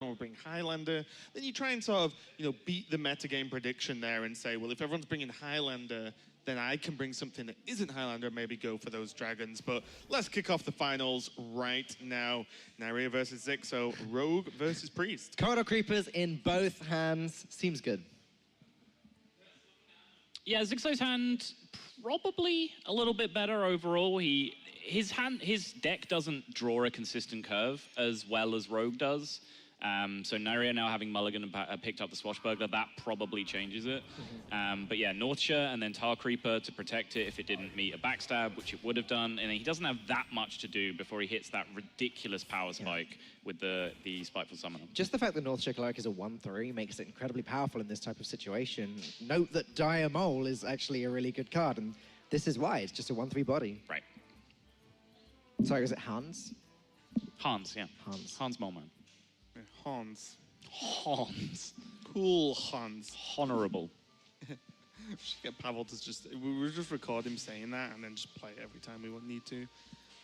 or bring Highlander, then you try and sort of, beat the metagame prediction there and say, well, if everyone's bringing Highlander, then I can bring something that isn't Highlander, maybe go for those dragons. But let's kick off the finals right now. Neirea versus Xixo, Rogue versus Priest. Corridor Creepers in both hands. Seems good. Yeah, Xixo's hand probably a little bit better overall. His deck doesn't draw a consistent curve as well as Rogue does. So Neirea now having Mulligan and picked up the Swashbuckler, that probably changes it. But yeah, Neirea and then Tar Creeper to protect it if it didn't meet a backstab, which it would have done. And he doesn't have that much to do before he hits that ridiculous power spike with the Spiteful Summoner. Just the fact that Neirea Cleric is a 1/3 makes it incredibly powerful in this type of situation. Note that Dire Mole is actually a really good card, and this is why. It's just a 1/3 body. Right. Sorry, was it Hans? Hans, yeah. Hans Moleman. Hans. Hans. Cool Hans. Honorable. We should get Pavel to we'll just record him saying that and then just play it every time we need to.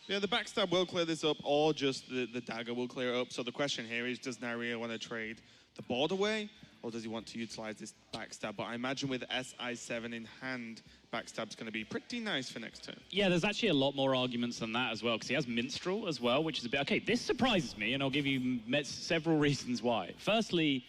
Yeah, the backstab will clear this up, or just the dagger will clear it up. So the question here is, does Neirea want to trade the board away, or does he want to utilize this backstab? But I imagine with SI7 in hand, backstab's going to be pretty nice for next turn. Yeah, there's actually a lot more arguments than that as well, because he has Minstrel as well, which is a bit... Okay, this surprises me, and I'll give you several reasons why. Firstly,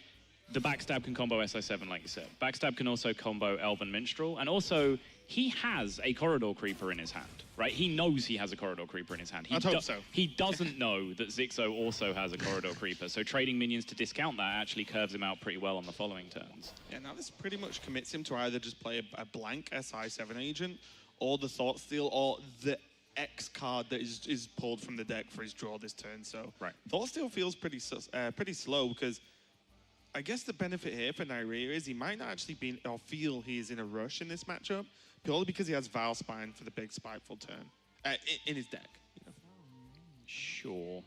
the backstab can combo SI7, like you said. Backstab can also combo Elven Minstrel, and also, he has a Corridor Creeper in his hand, right? He knows he has a Corridor Creeper in his hand. I'd hope so. He doesn't know that Xixo also has a Corridor Creeper, so trading minions to discount that actually curves him out pretty well on the following turns. Yeah, now this pretty much commits him to either just play a blank SI7 agent, or the Thought Steal, or the X card that is pulled from the deck for his draw this turn. So Thought Steal feels pretty slow, because I guess the benefit here for Neirea is he might not actually be or feel he is in a rush in this matchup, purely because he has Valspine for the big Spiteful turn in his deck. Sure.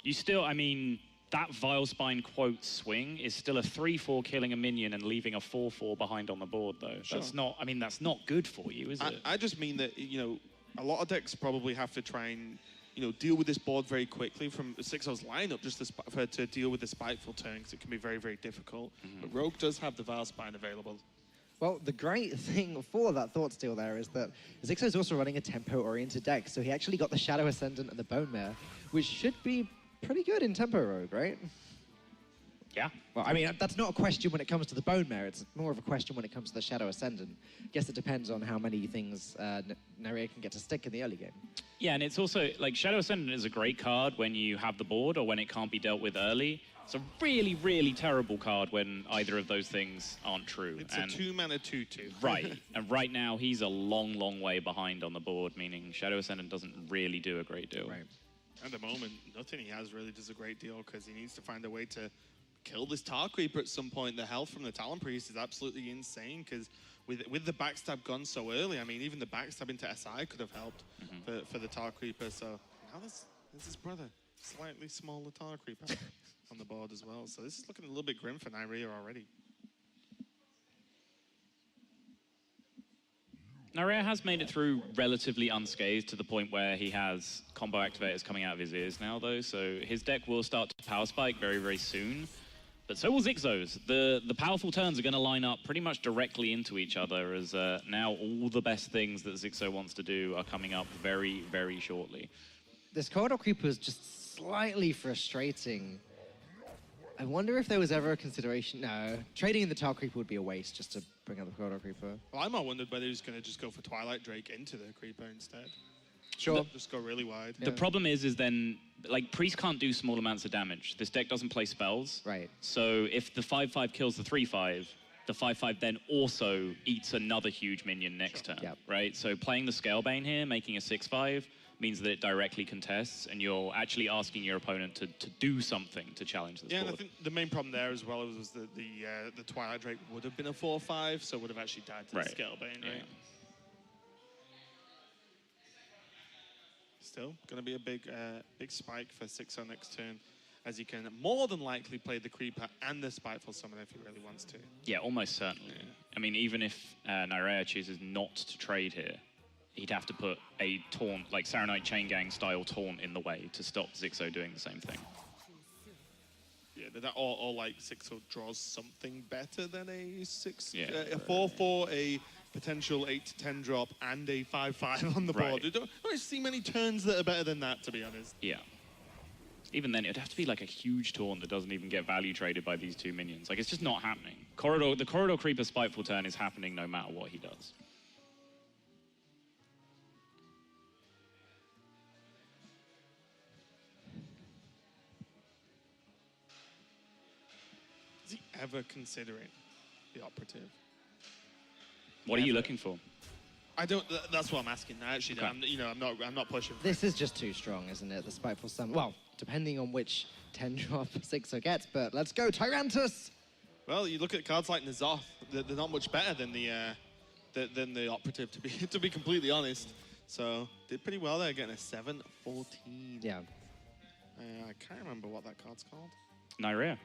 You still, I mean, that Vilespine quote swing is still a 3/4 killing a minion and leaving a 4/4 behind on the board, though. Sure. That's not, I mean, that's not good for you, is it? I just mean that, a lot of decks probably have to try and deal with this board very quickly from Xixo's lineup, just to deal with the Spiteful turn, because it can be very, very difficult. But Rogue does have the Valspine available. Well, the great thing for that Thought Steal there is that Xixo's also running a tempo-oriented deck, so he actually got the Shadow Ascendant and the Bone Mare, which should be pretty good in Tempo Rogue, right? Yeah. Well, I mean, that's not a question when it comes to the Bone Mare. It's more of a question when it comes to the Shadow Ascendant. I guess it depends on how many things Neirea can get to stick in the early game. Yeah, and it's also, like, Shadow Ascendant is a great card when you have the board or when it can't be dealt with early. It's a really, really terrible card when either of those things aren't true. It's a 2-mana 2/2. Right, and right now he's a long, long way behind on the board, meaning Shadow Ascendant doesn't really do a great deal. Right. At the moment, nothing he has really does a great deal, because he needs to find a way to kill this Tar Creeper at some point. The health from the Talon Priest is absolutely insane, because with the backstab gone so early, I mean, even the backstab into SI could have helped for the Tar Creeper. So now there's his brother, slightly smaller Tar Creeper on the board as well. So this is looking a little bit grim for Neirea already. Neirea has made it through relatively unscathed to the point where he has combo activators coming out of his ears now, though. So his deck will start to power spike very, very soon. But so will Xixo's. The powerful turns are going to line up pretty much directly into each other, as now all the best things that Xixo wants to do are coming up very, very shortly. This Corridor Creeper is just slightly frustrating. I wonder if there was ever a consideration... No, trading in the Tar Creeper would be a waste just to bring out the Corridor Creeper. Well, I might wondered whether he was going to just go for Twilight Drake into the Creeper instead. Sure. Just go really wide. The problem is then, like, Priest can't do small amounts of damage. This deck doesn't play spells. Right. So if the 5/5 kills the 3/5, the 5/5 then also eats another huge minion next turn. Yep. Right? So playing the Scalebane here, making a 6/5, means that it directly contests, and you're actually asking your opponent to do something to challenge this board. And I think the main problem there as well was that the Twilight Drake would have been a 4/5, so would have actually died to the Scalebane, right? Still, going to be a big spike for Xixo next turn, as he can more than likely play the Creeper and the Spiteful Summoner if he really wants to. Yeah, almost certainly. Yeah. I mean, even if Neirea chooses not to trade here, he'd have to put a taunt, like Saronite Chain Gang style taunt in the way to stop Xixo doing the same thing. Yeah, Or like Xixo draws something better than a 4/4, a potential 8-10 drop, and a 5/5 on the board. I don't see many turns that are better than that, to be honest. Yeah. Even then, it'd have to be like a huge taunt that doesn't even get value traded by these two minions. Like, it's just not happening. The Corridor Creeper Spiteful turn is happening no matter what he does. Is he ever considering the Operative? What are you looking for? I don't. That's what I'm asking. Actually, okay. I'm not pushing. This is just too strong, isn't it? The Spiteful Summon. Well, depending on which 10-drop Xixo gets, but let's go, Tyrantus! Well, you look at cards like N'Zoth. They're not much better than the Operative, to be completely honest. So did pretty well there, getting a 7/14. Yeah. I can't remember what that card's called. Neirea.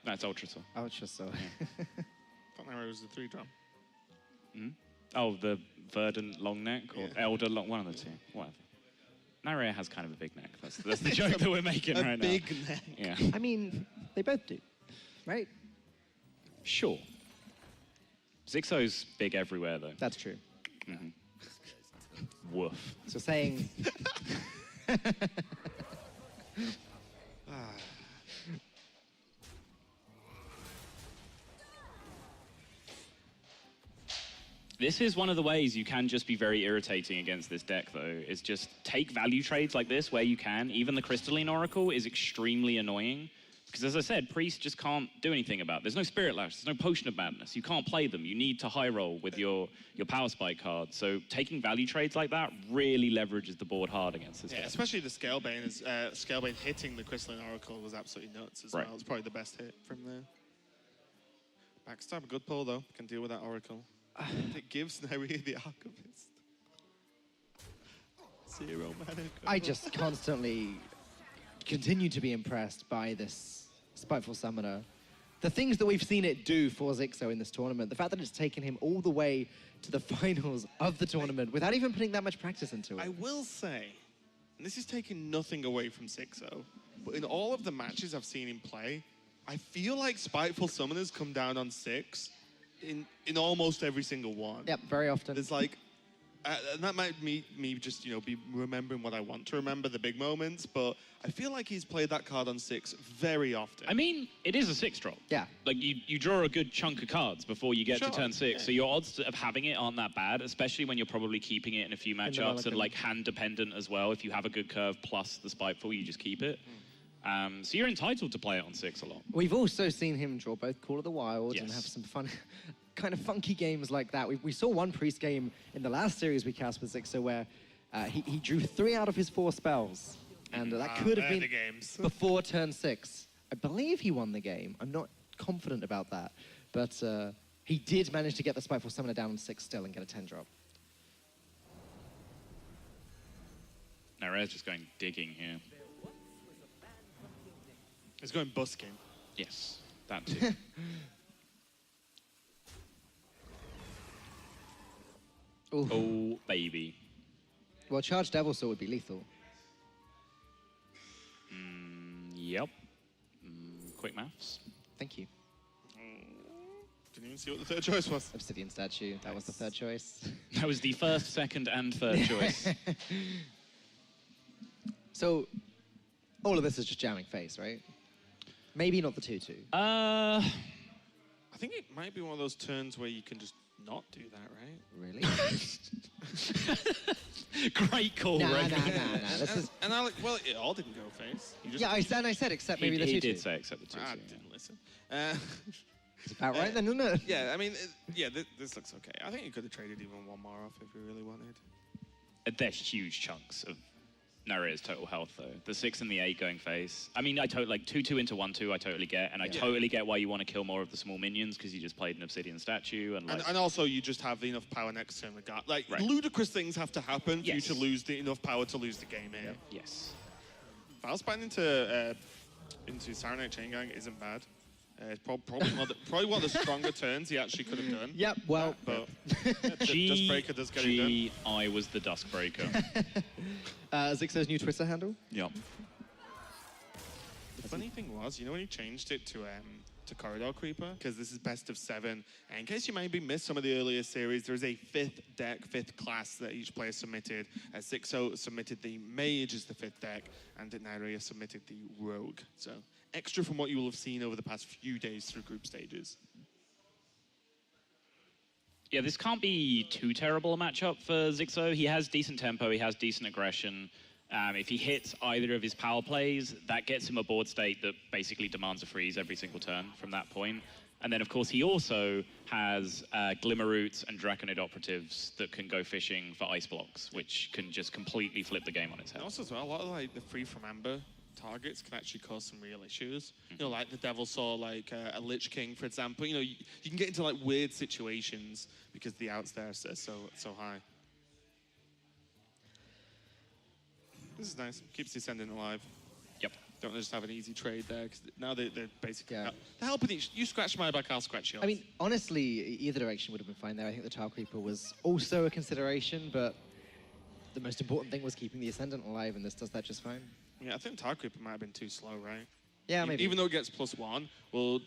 That's Ultrasoul. Ultrasoul. I thought Neirea was the 3-drop. Mm-hmm. Oh, the Verdant long neck or Elder long, one of the two. Whatever. Neirea has kind of a big neck. That's the joke that we're making right now. A big neck. Yeah. I mean, they both do, right? Sure. Xixo's big everywhere, though. That's true. Mm-hmm. Woof. So saying... This is one of the ways you can just be very irritating against this deck, though, is just take value trades like this where you can. Even the Crystalline Oracle is extremely annoying. Because as I said, Priest just can't do anything about it. There's no Spirit Lash, there's no Potion of Madness. You can't play them. You need to high roll with your Power Spike card. So taking value trades like that really leverages the board hard against this deck. Especially the Scalebane. Scalebane hitting the Crystalline Oracle was absolutely nuts as well. It's probably the best hit from there. Backstab, a good pull though. Can deal with that Oracle. It gives Neirea the Archivist. 0 mana. I just constantly continue to be impressed by this Spiteful Summoner. The things that we've seen it do for Xixo in this tournament, the fact that it's taken him all the way to the finals of the tournament without even putting that much practice into it. I will say, and this is taking nothing away from Xixo, but in all of the matches I've seen him play, I feel like Spiteful Summoners come down on 6 in almost every single one. Yep, very often. There's like, and that might me just, be remembering what I want to remember, the big moments, but I feel like he's played that card on 6 very often. I mean, it is a 6-drop. Yeah. Like, you draw a good chunk of cards before you get to turn 6, so your odds of having it aren't that bad, especially when you're probably keeping it in a few matchups and, like, hand-dependent as well. If you have a good curve plus the Spiteful, you just keep it. So you're entitled to play it on 6 a lot. We've also seen him draw both Call of the Wild and have some fun, kind of funky games like that. We saw one Priest game in the last series we cast with Xixo where he drew 3 out of his 4 spells. And that could have been before turn 6. I believe he won the game. I'm not confident about that. But he did manage to get the Spiteful Summoner down on 6 still and get a 10-drop. Neirea's just going digging here. It's going busking. Yes, that too. Oh, baby. Well, Charged Devil Sword would be lethal. Yep. Quick maths. Thank you. Didn't even see what the third choice was. Obsidian Statue. That was the third choice. That was the first, second, and third choice. So, all of this is just jamming face, right? Maybe not the 2/2. I think it might be one of those turns where you can just not do that, right? Really? Great call, right? Nah. This is... And I well, it all didn't go face. I said except maybe the 2/2. He did say except the 2/2. I didn't listen. It's about right then, isn't it? Yeah, I mean, this looks okay. I think you could have traded even one more off if you really wanted. There's huge chunks of Neirea's total health, though. The 6 and the 8 going face. I mean, I totally, like, 2/2 into 1/2, I totally get. And I totally get why you want to kill more of the small minions, because you just played an Obsidian Statue. And also, you just have enough power next turn. Like, ludicrous things have to happen for you to lose enough power to lose the game here. Yes. Foul Spine into Saranite Chain Gang isn't bad. It's probably one of the stronger turns he actually could have done. Yep, well... But Dustbreaker does get it done. I was the Duskbreaker. Xixo's new Twitter handle? Yep. funny thing was, you know when he changed it to Corridor Creeper? Because this is best of 7. And in case you maybe missed some of the earlier series, there is a 5th deck, 5th class that each player submitted. Xixo submitted the Mage as the 5th deck, and Neirea submitted the Rogue. So extra from what you will have seen over the past few days through group stages. Yeah, this can't be too terrible a matchup for Xixo. He has decent tempo, he has decent aggression. If he hits either of his power plays, that gets him a board state that basically demands a freeze every single turn from that point. And then, of course, he also has Glimmer Roots and Draconid Operatives that can go fishing for ice blocks, which can just completely flip the game on its head. And also, as well, a lot of like the free from Amber targets can actually cause some real issues. You know, like the Devil Saw, like a Lich King, for example. You know, you can get into like weird situations because the outs there are so high. This is nice. Keeps the Ascendant alive. Yep. Don't just have an easy trade there, because now they're basically... Yeah. They're helping each... You scratch my back, I'll scratch yours. I mean, honestly, either direction would have been fine there. I think the Tile Creeper was also a consideration, but the most important thing was keeping the Ascendant alive, and this does that just fine. Yeah, I think Tile Creeper might have been too slow, right? Yeah, maybe. Even though it gets +1, well...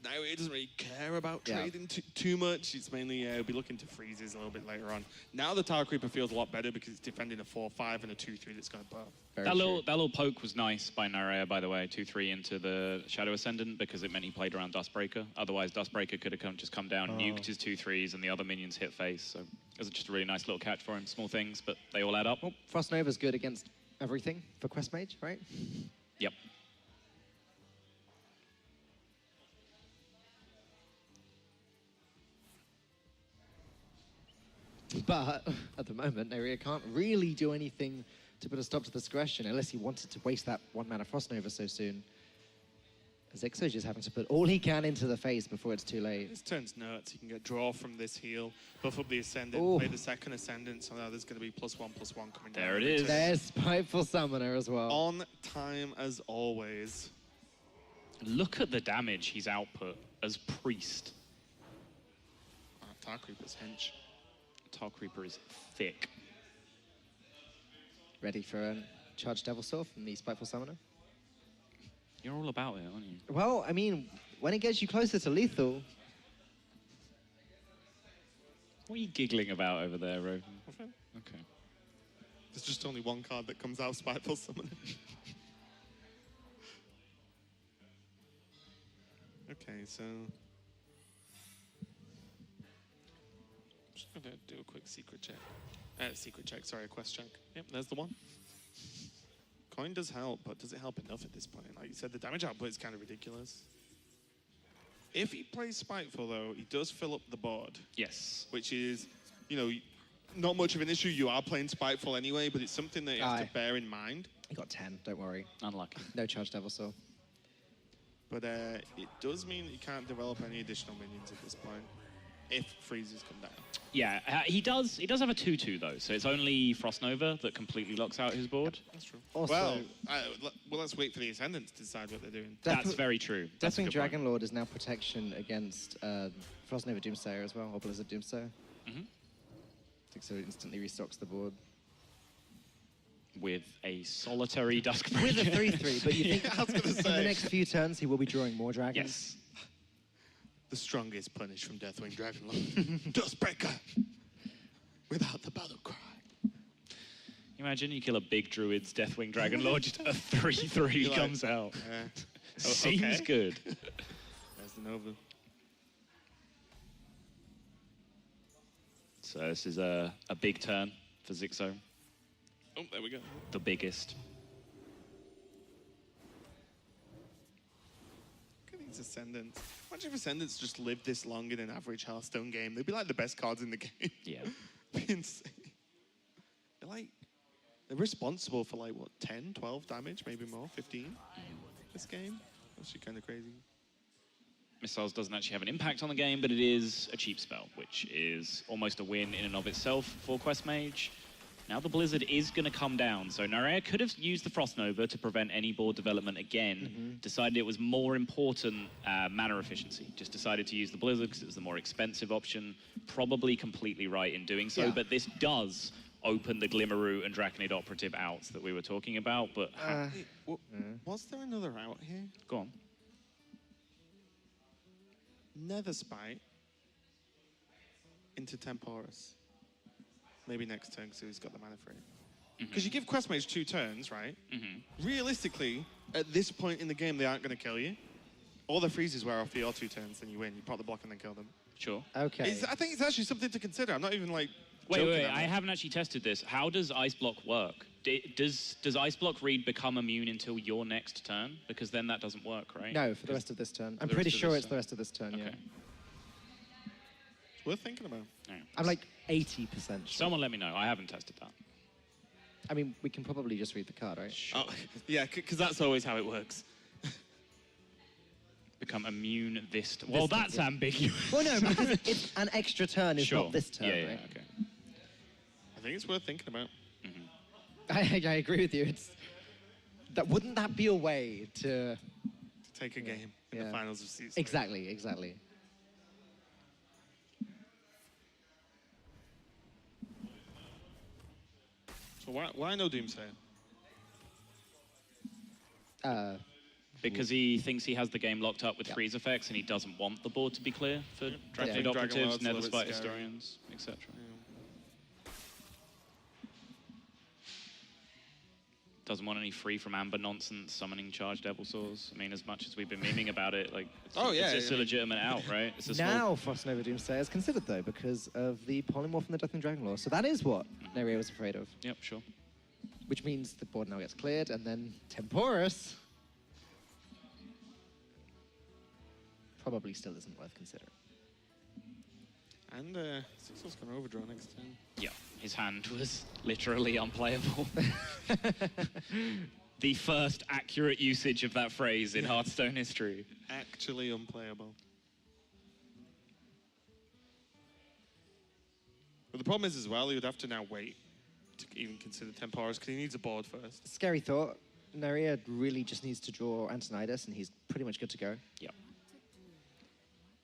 Now it doesn't really care about trading too much. It's mainly it'll be looking to freezes a little bit later on. Now the Tower Creeper feels a lot better because it's defending a 4/5 and a 2/3 that's going to buff. That little poke was nice by Neirea, by the way, 2/3 into the Shadow Ascendant, because it meant he played around Dustbreaker. Otherwise, Dustbreaker could have just come down, nuked his 2/3s, and the other minions hit face. So it was just a really nice little catch for him. Small things, but they all add up. Well, Frost Nova's good against everything for Quest Mage, right? Yep. But at the moment, Neirea can't really do anything to put a stop to this aggression unless he wanted to waste that 1 mana Frost Nova so soon. Xixo's just having to put all he can into the face before it's too late. This turn's nuts. You can get draw from this heal, buff up the Ascendant, play the second Ascendant, so now there's going to be +1/+1 coming down. There it is. There's Spiteful Summoner as well. On time as always. Look at the damage he's output as Priest. Tar Creeper's hench. Tar Creeper is thick. Ready for a charged Devil Saw from the Spiteful Summoner? You're all about it, aren't you? Well, I mean, when it gets you closer to lethal... What are you giggling about over there, Roven? Nothing. Okay. There's just only one card that comes out, Spiteful Summoner. Okay, so... I'm going to do a quick secret check. A quest check. Yep, there's the one. Coin does help, but does it help enough at this point? Like you said, the damage output is kind of ridiculous. If he plays Spiteful, though, he does fill up the board. Yes. Which is, you know, not much of an issue. You are playing Spiteful anyway, but it's something that you have to bear in mind. He got 10, don't worry. Unlucky. No charged Devil Saw. But it does mean that you can't develop any additional minions at this point, if freezes come down. Yeah, he does have a 2/2 though, so it's only Frost Nova that completely locks out his board. Yep, that's true. Also, well, let's wait for the Ascendants to decide what they're doing. That's very true. Deathwing Dragon Lord is now protection against Frost Nova Doomsayer as well, or Blizzard Doomsayer. So it instantly restocks the board. With a solitary Duskbreaker. With a 3/3, but you think I was gonna say. in the next few turns he will be drawing more dragons? Yes. The strongest punish from Deathwing Dragon Lord. Dustbreaker! Without the battle cry. Imagine you kill a big druid's Deathwing Dragon Lord, just a 3/3 comes out. Seems good. There's the Nova. So this is a big turn for Xixo. Oh, there we go. The biggest. Look at these Ascendants. Imagine if Ascendants just lived this long in an average Hearthstone game. They'd be like the best cards in the game. Yeah. Be insane. They're responsible for like, what, 10, 12 damage, maybe more, 15 this game? That's actually kind of crazy. Missiles doesn't actually have an impact on the game, but it is a cheap spell, which is almost a win in and of itself for Quest Mage. Now the Blizzard is going to come down, so Neirea could have used the Frost Nova to prevent any board development again, decided it was more important mana efficiency, just decided to use the Blizzard because it was the more expensive option, probably completely right in doing so, but this does open the Glimmerroot and Draconid Operative outs that we were talking about, but... Was there another out here? Go on. Nether Spite into Temporis. Maybe next turn, because he's got the mana for it. Because you give Quest Mage 2 turns, right? Realistically, at this point in the game, they aren't going to kill you. All the freezes wear off for your 2 turns, and you win. You pop the block and then kill them. Sure. Okay. I think it's actually something to consider. I'm not even like. Wait. I haven't actually tested this. How does Ice Block work? Does Ice Block Read become immune until your next turn? Because then that doesn't work, right? No, for the rest of this turn. I'm pretty sure it's the rest of this turn, yeah. It's worth thinking about. Yeah. I'm like 80% sure. Someone let me know. I haven't tested that. I mean, we can probably just read the card, right? Sure. Oh, yeah, because that's always how it works. Become immune this turn. Well, that's ambiguous. Well, no, because it's an extra turn is not this turn, yeah, right? Okay. I think it's worth thinking about. I agree with you. Wouldn't that be a way to take a game in the finals of SeatStory? Exactly. So why no Doomsayer? Because he thinks he has the game locked up with freeze effects, and he doesn't want the board to be clear for Draconid Operatives, Nether Spite Historians, etc. Doesn't want any free from amber nonsense summoning charged Devil Saws. I mean, as much as we've been memeing about it, like, it's a legitimate out, right? It's a now Frost Nova Doomsayer is considered, though, because of the Polymorph and the Deathwing Dragon Lore. So that is what Neirea was afraid of. Yep, sure. Which means the board now gets cleared, and then Temporis probably still isn't worth considering. And Xixo's going to overdraw next turn. Yeah, his hand was literally unplayable. The first accurate usage of that phrase in Hearthstone history. Actually unplayable. But the problem is as well, he would have to now wait to even consider Temporis, because he needs a board first. Scary thought. Neirea really just needs to draw Antonidas, and he's pretty much good to go. Yep.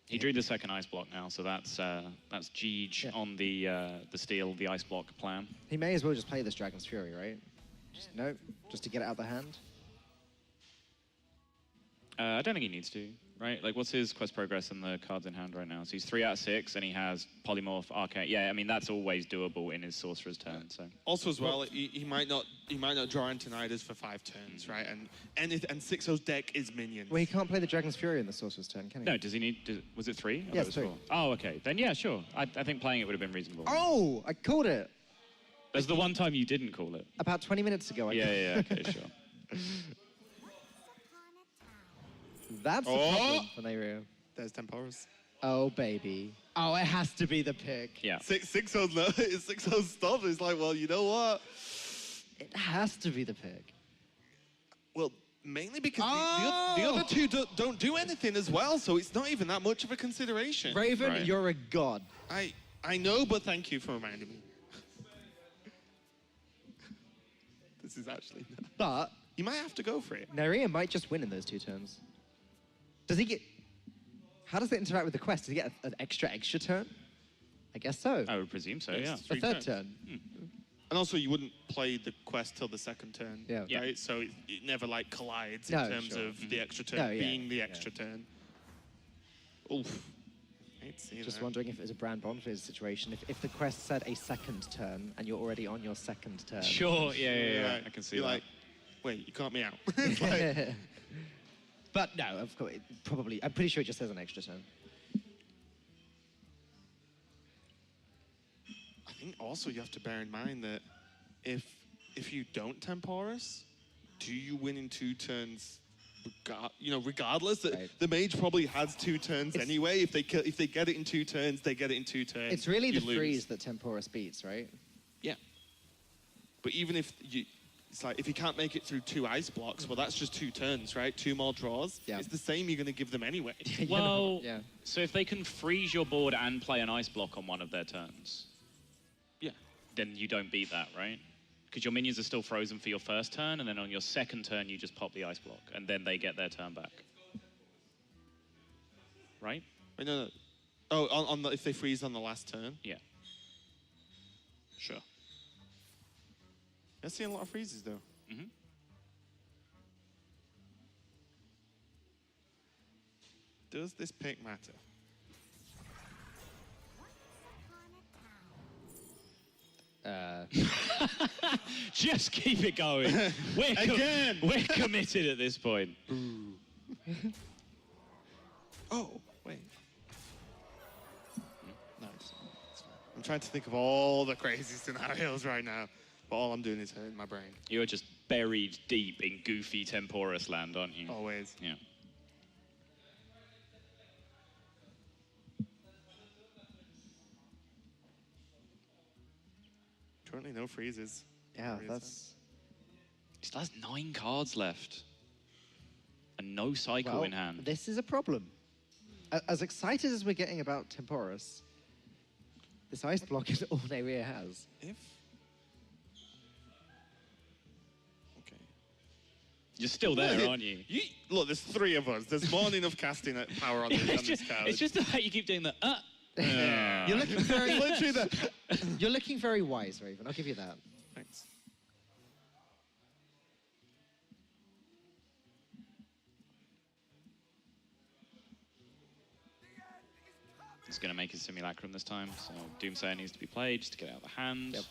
He drew the second ice block now, so that's Jeej on the steal, the ice block plan. He may as well just play this Dragon's Fury, right? Just to get it out of the hand. I don't think he needs to, right? Like, what's his quest progress and the cards in hand right now? So he's 3 out of 6, and he has Polymorph, Arcane. Yeah, I mean, that's always doable in his Sorcerer's turn. So also as well, he might not draw Antonidas for 5 turns, right? And Xixo's deck is minions. Well, he can't play the Dragon's Fury in the Sorcerer's turn, can he? No, does he need? Was it 3? Yes, 3. 4. Oh, okay. Then yeah, sure. I think playing it would have been reasonable. Oh, I called it. There's the one time you didn't call it. About 20 minutes ago. Yeah, okay, sure. That's the problem for Neirea. There's Temporis. Oh, baby. Oh, it has to be the pick. Yeah. Xixo's stuff is like, well, you know what? It has to be the pick. Well, mainly because the other two don't do anything as well, so it's not even that much of a consideration. Raven, you're a god. I know, but thank you for reminding me. This is actually... But... You might have to go for it. Neirea might just win in those 2 turns. Does he get... How does it interact with the quest? Does he get an extra turn? I guess so. I would presume so, yeah. A third turn. And also, you wouldn't play the quest till the 2nd turn, yeah. right? So it never, like, collides in terms of the extra turn being the extra turn. Oof. Just wondering if it was a Brand Bonfires situation. If the quest said a 2nd turn, and you're already on your 2nd turn. Sure, yeah. Right. I can see you're that. Like, wait, you caught me out. It's like, but no, of course, probably. I'm pretty sure it just says an extra turn. I think also you have to bear in mind that if you don't Temporis, do you win in 2 turns? Regardless, the mage probably has 2 turns anyway. If they get it in 2 turns, they get it in 2 turns. It's really the freeze that Temporis beats, right? Yeah. But even if it's like, if you can't make it through 2 ice blocks, well, that's just 2 turns, right? 2 more draws. Yeah. It's the same you're going to give them anyway. Well, so if they can freeze your board and play an ice block on one of their turns, then you don't beat that, right? Because your minions are still frozen for your first turn, and then on your 2nd turn, you just pop the ice block, and then they get their turn back. Right? Wait, no. Oh, if they freeze on the last turn? Yeah. Sure. You're seeing a lot of freezes, though. Does this pick matter? Just keep it going. We're committed at this point. Oh, wait. Nice. I'm trying to think of all the crazy scenarios right now, but all I'm doing is hurting my brain. You are just buried deep in goofy Temporus land, aren't you? Always. Yeah. Currently no freezes. Yeah, that's... He still has 9 cards left. And no cycle in hand. This is a problem. As excited as we're getting about Temporus, this ice block is all Neirea has. Okay. You're still there, aren't you? Look, there's 3 of us. There's more than enough casting power on this card. It's just the fact you keep doing the You're looking very You're looking very wise, Raven. I'll give you that. Thanks. He's going to make his Simulacrum this time, so Doomsayer needs to be played just to get it out of the hand. Yep.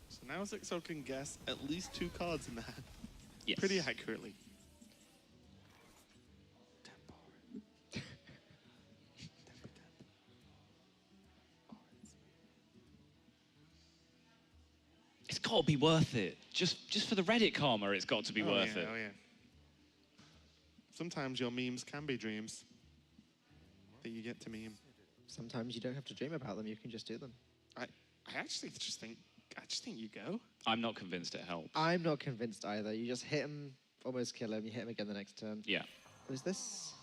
So now Xixo can guess at least 2 cards in the hand. Yes. Pretty accurately. It's got to be worth it. Just for the Reddit karma, it's got to be worth it. Oh, yeah. Sometimes your memes can be dreams that you get to meme. Sometimes you don't have to dream about them, you can just do them. I actually just think you go. I'm not convinced it helps. I'm not convinced either. You just hit him, almost kill him, you hit him again the next turn. Yeah. What is this?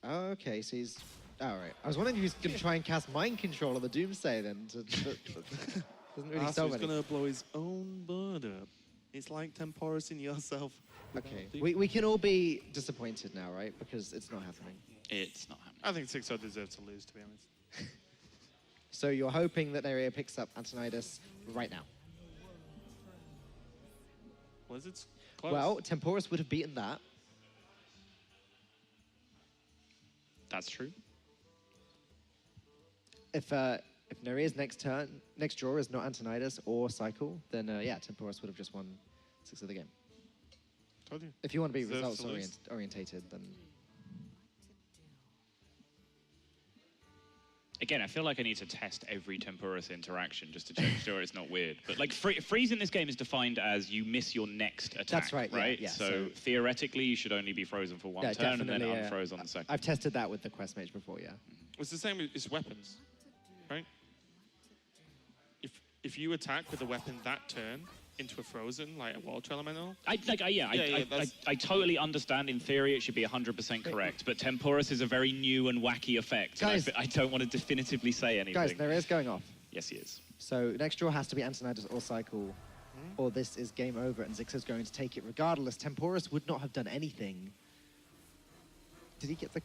Oh, okay, so he's... All right. I was wondering if he was going to try and cast Mind Control on the Doomsday then. Doesn't really solve He's anything. going to blow his own bird up. It's like Temporus in yourself. Okay. We can all be disappointed now, right? Because it's not happening. It's not happening. I think Xixo deserves to lose, to be honest. So you're hoping that Neirea picks up Antonidas right now? Blizzard's close. Well, Temporus would have beaten that. That's true. If Neirea's next draw is not Antonidas or Cycle, then yeah, Temporus would have just won 6 of the game. Told you. If you want to be Deserves results to lose. orientated, then... Again, I feel like I need to test every Temporus interaction just to check sure it's not weird. But like freeze in this game is defined as you miss your next attack. That's right, yeah, right? yeah, so theoretically, you should only be frozen for 1 turn and then unfroze on the second. I've tested that with the Quest Mage before, yeah. It's the same as weapons, right? If you attack with a weapon that turn into a frozen, like a water elemental. I totally understand. In theory, it should be 100% correct. But Temporus is a very new and wacky effect. Guys, I don't want to definitively say anything. Guys, Neirea's going off. Yes, he is. So next draw has to be Antonidas or Cycle, or this is game over, and Xixo's going to take it regardless. Temporus would not have done anything. Did he get the...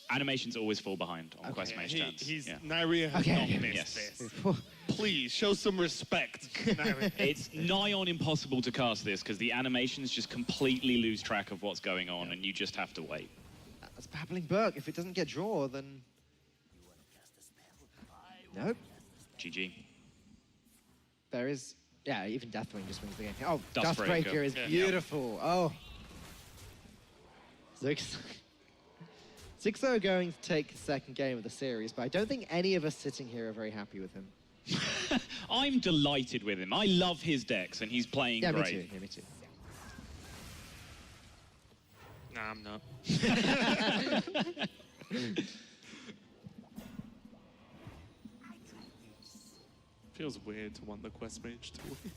Animations always fall behind on Quest Mage turns. Neirea has not missed this. Please, show some respect. It's nigh on impossible to cast this because the animations just completely lose track of what's going on and you just have to wait. That's Babbling Brook. If it doesn't get draw, then... Nope. GG. There is... Yeah, even Deathwing just wins the game. Oh, Dustbreaker. Dustbreaker is beautiful. Oh. Xixo going to take the second game of the series, but I don't think any of us sitting here are very happy with him. I'm delighted with him. I love his decks, and he's playing great. Me too. Yeah, me too. Nah, I'm not. Feels weird to want the Quest Mage to win.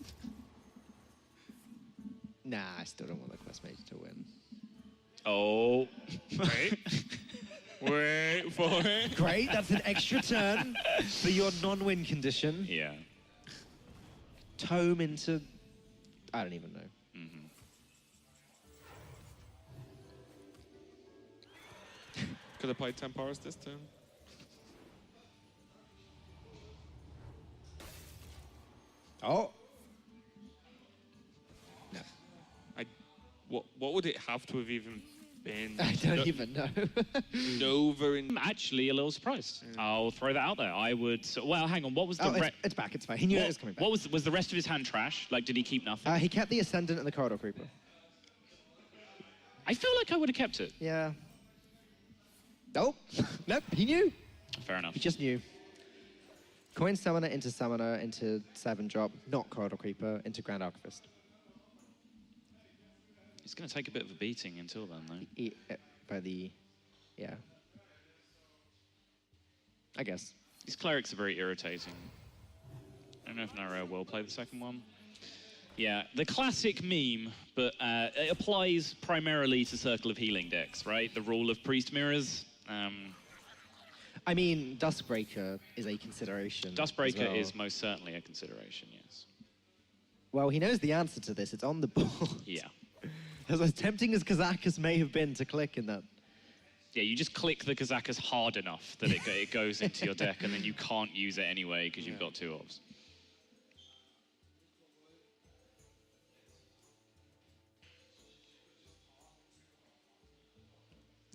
Nah, I still don't want the Quest Mage to win. Oh. Wait for it. Great, that's an extra turn for your non-win condition. Yeah. Tome into... I don't even know. could have played Temporis this turn. Oh. No. What would it have to have even been? I don't even know. Nova in... I'm actually a little surprised. Yeah. I'll throw that out there. I would... Well, hang on. What was the... It's back. It's fine. He knew it was coming back. What was the rest of his hand trash? Like, did he keep nothing? He kept the Ascendant and the Corridor Creeper. I feel like I would have kept it. Yeah. Nope. Nope. He knew. Fair enough. He just knew. Coin Summoner into 7-drop, not Corridor Creeper, into Grand Archivist. He's going to take a bit of a beating until then, though. Yeah. I guess. These clerics are very irritating. I don't know if Neirea will play the second one. Yeah, the classic meme, but it applies primarily to Circle of Healing decks, right? The rule of Priest Mirrors. I mean, Duskbreaker is a consideration. Duskbreaker is most certainly a consideration, yes. Well, he knows the answer to this. It's on the board. Yeah. As tempting as Kazakus may have been to click in that. Yeah, you just click the Kazakus hard enough that it goes into your deck, and then you can't use it anyway because you've got 2 orbs.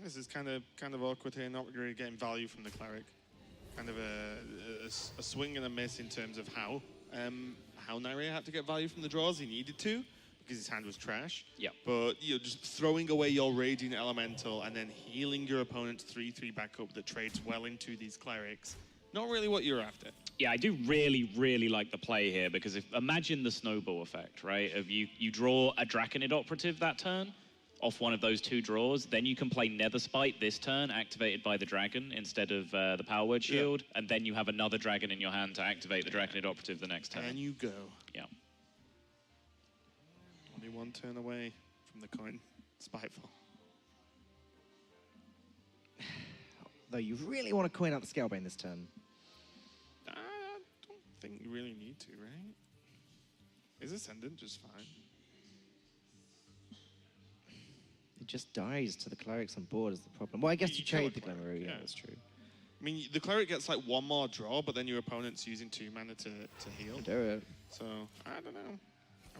This is kind of awkward here, not really getting value from the cleric. Kind of a swing and a miss in terms of how Neirea had to get value from the draws. He needed to because his hand was trash. Yeah. But you're just throwing away your Radiant Elemental and then healing your opponent's 3/3 backup that trades well into these clerics. Not really what you're after. Yeah, I do really, really like the play here because imagine the snowball effect, right? Of you draw a Draconid Operative that turn, off one of those 2 draws, then you can play Netherspite this turn, activated by the dragon instead of the Power Word Shield, and then you have another dragon in your hand to activate the Draconid Operative the next turn. And you go. Yeah. Only 1 turn away from the coin. Spiteful. Though you really want to coin out the Scalebane this turn. I don't think you really need to, right? Is Ascendant just fine? It just dies to the clerics on board is the problem. Well, I guess you trade the Glimmeru, yeah, that's true. I mean, the cleric gets like 1 more draw, but then your opponent's using 2 mana to heal. Do it. So, I don't know.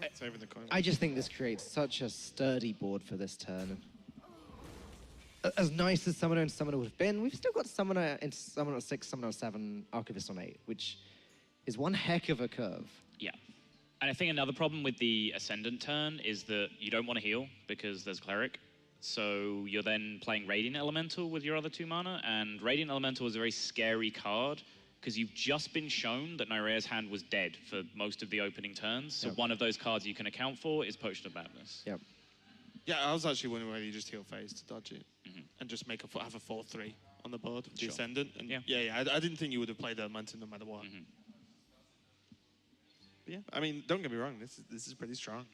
I'm saving the coin. I just think this creates such a sturdy board for this turn. As nice as Summoner and Summoner would have been, we've still got Summoner into Summoner 6, Summoner 7, Archivist on 8, which is one heck of a curve. Yeah. And I think another problem with the Ascendant turn is that you don't want to heal because there's Cleric. So you're then playing Radiant Elemental with your other 2 mana, and Radiant Elemental is a very scary card because you've just been shown that Neirea's hand was dead for most of the opening turns. So one of those cards you can account for is Potion of Madness. Yep. Yeah, I was actually wondering whether you just heal phase to dodge it and just have a 4/3 on the board with the Ascendant. And I didn't think you would have played Elemental no matter what. But yeah, I mean, don't get me wrong, this is pretty strong.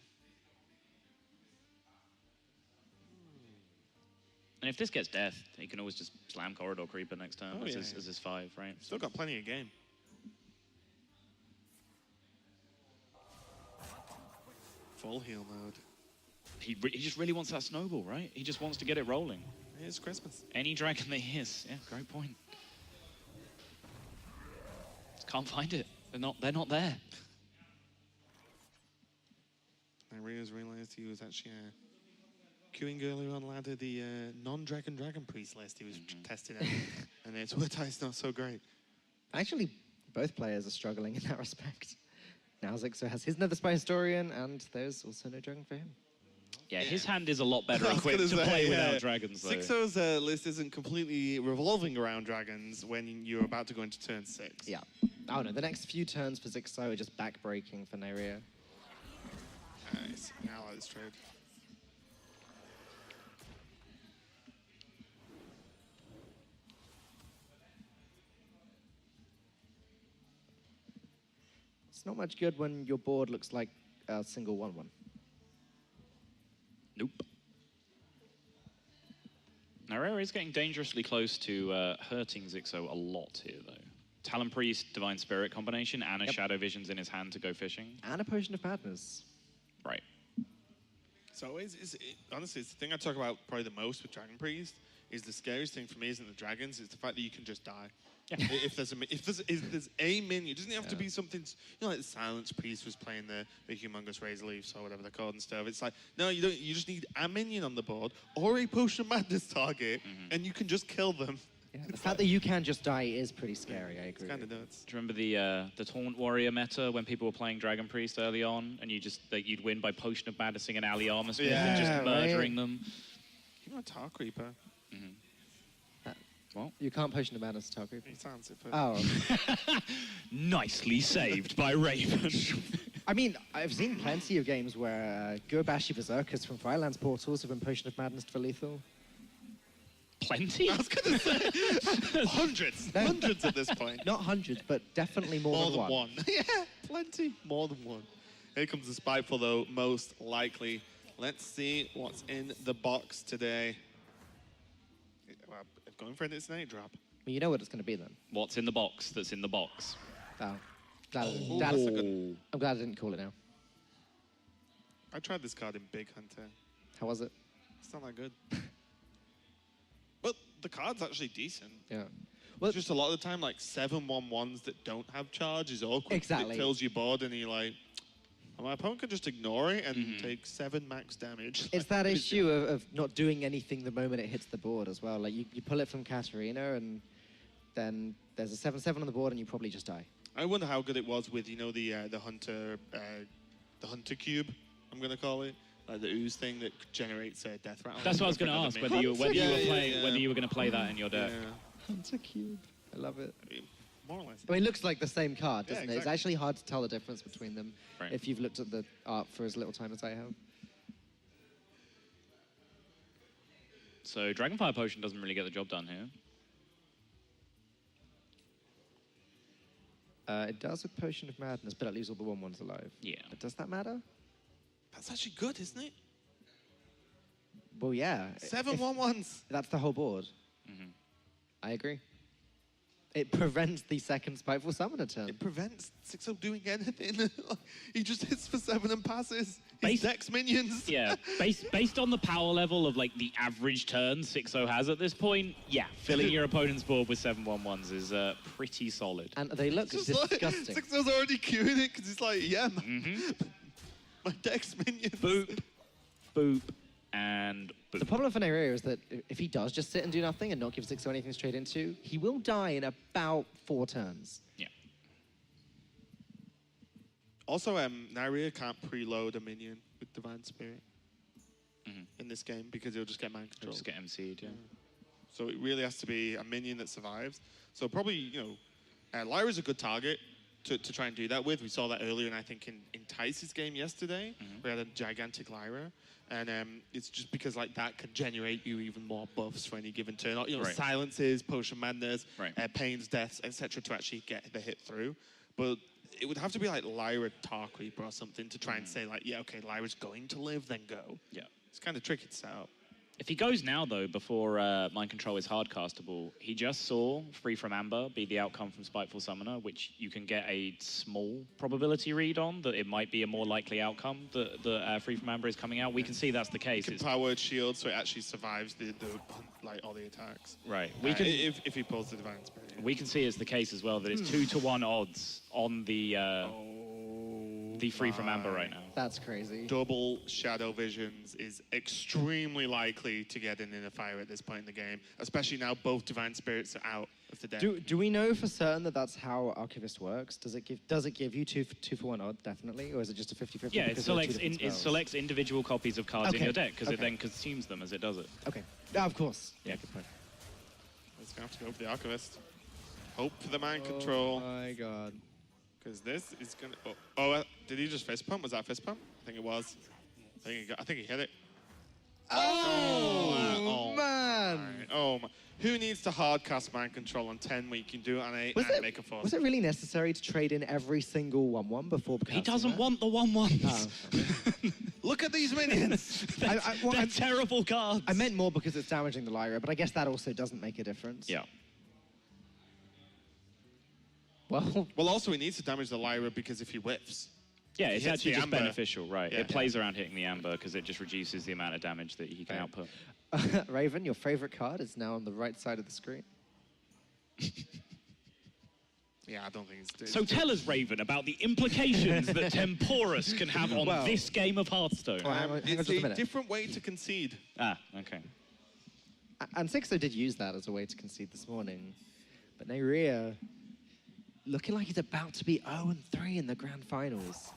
And if this gets death, he can always just slam Corridor Creeper next turn as his 5, right? Still got plenty of game. Full heal mode. He just really wants that snowball, right? He just wants to get it rolling. It's Christmas. Any dragon that he is. Yeah, great point. Just can't find it. They're not there. Neirea's realized he was actually queuing earlier on ladder the non-dragon priest list he was testing out. And its Wurtai's not so great. Actually, both players are struggling in that respect. Now Xixo has his Netherspite Historian, and there's also no dragon for him. Yeah, his hand is a lot better equipped to play without dragons, though. Xixo's list isn't completely revolving around dragons when you're about to go into turn 6. Yeah. Oh no, the next few turns for Xixo are just back-breaking for Neirea. Nice. Now I like this trade. It's not much good when your board looks like a single 1/1. Nope. Neirea is getting dangerously close to hurting Xixo a lot here, though. Talon Priest, Divine Spirit combination, and a Shadow Visions in his hand to go fishing. And a Potion of Madness. Right. So honestly, it's the thing I talk about probably the most with Dragon Priest is the scariest thing for me isn't the dragons, it's the fact that you can just die. Yeah. If there's a minion, it doesn't have to be something, like the Silence Priest was playing the Humongous Razor Leafs or whatever they're called and stuff. It's like, no, you don't. You just need a minion on the board or a Potion of Madness target, and you can just kill them. Yeah, the fact that you can just die is pretty scary, I agree. It's kind of nuts. Do you remember the Taunt Warrior meta when people were playing Dragon Priest early on, and you'd win by Potion of Madnessing an Ally Armor Smith and just murdering them? Even a Tar Creeper. Well, you can't Potion of Madness Tar Creeper. He sounds it. Oh. Nicely saved by Raven. I mean, I've seen plenty of games where Gobashi Berserkers from Firelands portals have been Potion of Madness for lethal. Plenty? I was going to say hundreds. Hundreds at this point. Not hundreds, but definitely more than one. Yeah, plenty. More than one. Here comes the Spiteful, though, most likely. Let's see what's in the box today. Well, going for an instant drop. Well, you know what it's going to be then. What's in the box that's in the box? Oh. I'm glad I didn't call it now. I tried this card in Big Hunter. How was it? It's not that good. But the card's actually decent. Yeah. Well, it's just a lot of the time, like 7/1/1s that don't have charge is awkward. Exactly. It fills your board and you're like, my opponent can just ignore it and take 7 max damage. It's that issue of not doing anything the moment it hits the board as well. Like you pull it from Katarina and then there's a 7/7 on the board and you probably just die. I wonder how good it was with, the Hunter cube, I'm going to call it. Like the ooze thing that generates a death rattle. That's what I was going to ask, whether you were going to play that in your deck. Yeah. Hunter Cube. I love it. I mean, more or less. I mean, it looks like the same card, doesn't it? It's exactly. actually hard to tell the difference between them Right. if you've looked at the art for as little time as I have. So Dragonfire Potion doesn't really get the job done here. It does with Potion of Madness, but it leaves all the 1/1s alive. Yeah. But does that matter? That's actually good, isn't it? Well, yeah. 7/1/1s. That's the whole board. I agree. It prevents the second Spiteful Summoner turn. It prevents Xixo doing anything. He just hits for 7 and passes. He decks minions. Yeah, based on the power level of like the average turn Xixo has at this point, yeah, filling your opponent's board with 7/1/1s is pretty solid. And they look disgusting. Like, Xixo's already queuing it because he's like, yeah, my deck's minions. Boop, boop, and boop. The problem for Neirea is that if he does just sit and do nothing and not give Xixo anything straight into, he will die in about 4 turns. Yeah. Also, Neirea can't preload a minion with Divine Spirit in this game because he'll just get mind control. Just get MC'd, yeah. So it really has to be a minion that survives. So probably, Lyra's a good target to try and do that with. We saw that earlier, and I think in Tice's game yesterday, we had a gigantic Lyra. And it's just because that can generate you even more buffs for any given turn. Silences, Potion Madness, Pains, Deaths, etc. to actually get the hit through. But it would have to be like Lyra Tar Creeper or something to try and say okay, Lyra's going to live, then go. Yeah. It's kind of tricky to set up. If he goes now, though, before Mind Control is hard castable, he just saw Free from Amber be the outcome from Spiteful Summoner, which you can get a small probability read on, that it might be a more likely outcome that Free from Amber is coming out. We can see that's the case. He can powered shield so it actually survives all the attacks. Right. If he pulls the Divine Spirit. Yeah. We can see it's the case as well, that it's 2-to-1 odds on the Free from Amber right now. That's crazy. Double Shadow Visions is extremely likely to get in a fire at this point in the game, especially now both Divine Spirits are out of the deck. Do we know for certain that that's how Archivist works? Does it give you 2 for 1 odd, definitely? Or is it just a 50-50? Yeah, it selects individual copies of cards in your deck, because it then consumes them as it does it. Okay. Of course. Yeah. Good point. It's going to have to go for the Archivist. Hope for the mind control. Oh my god. Because this is going to... did he just fist pump? Was that fist pump? I think it was. I think he hit it. Oh man. Right. Oh, my. Who needs to hard cast mind control on 10 when you can do it on 8 and make a force? Was it really necessary to trade in every single 1/1 before casting He doesn't that? want the 1/1s. Oh, Look at these minions! They're terrible cards. I meant more because it's damaging the Lyra, but I guess that also doesn't make a difference. Yeah. Well, Also, he needs to damage the Lyra because if he whiffs, Yeah, it's actually just amber. beneficial, right? Yeah. It plays around hitting the amber because it just reduces the amount of damage that he can output. Raven, your favorite card is now on the right side of the screen. Yeah, I don't think it's... So tell us, Raven, about the implications that Temporus can have on this game of Hearthstone. It's a different way to concede. Ah, okay. And Xixo did use that as a way to concede this morning. But Neirea looking like he's about to be 0-3 in the grand finals.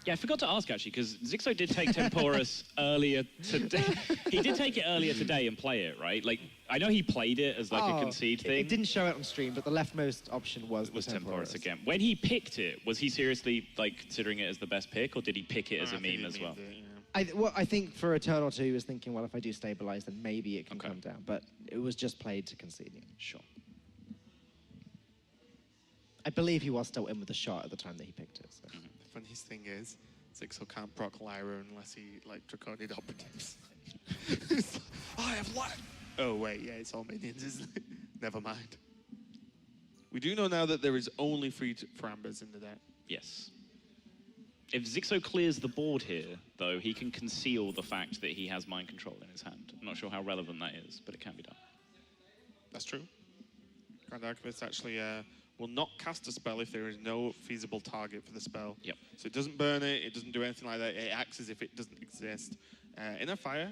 Yeah, I forgot to ask, actually, because Xixo did take Temporus earlier today. He did take it earlier today and play it, right? Like, I know he played it as, like, a concede thing. It didn't show it on stream, but the leftmost option was Temporus again. When he picked it, was he seriously, like, considering it as the best pick, or did he pick it as a meme as well? I think for a turn or two, he was thinking, well, if I do stabilize, then maybe it can come down. But it was just played to conceding. Sure. I believe he was still in with the shot at the time that he picked it. So. The funniest thing is, Xixo can't proc Lyra unless he, like, Draconic Operatives. I have life! Oh, wait, yeah, it's all minions, isn't it? Never mind. We do know now that there is only 3 Frambers in the deck. Yes. If Xixo clears the board here, though, he can conceal the fact that he has mind control in his hand. I'm not sure how relevant that is, but it can be done. That's true. Grand Archivist actually will not cast a spell if there is no feasible target for the spell. Yep. So it doesn't burn it, it doesn't do anything like that, it acts as if it doesn't exist. Inner Fire,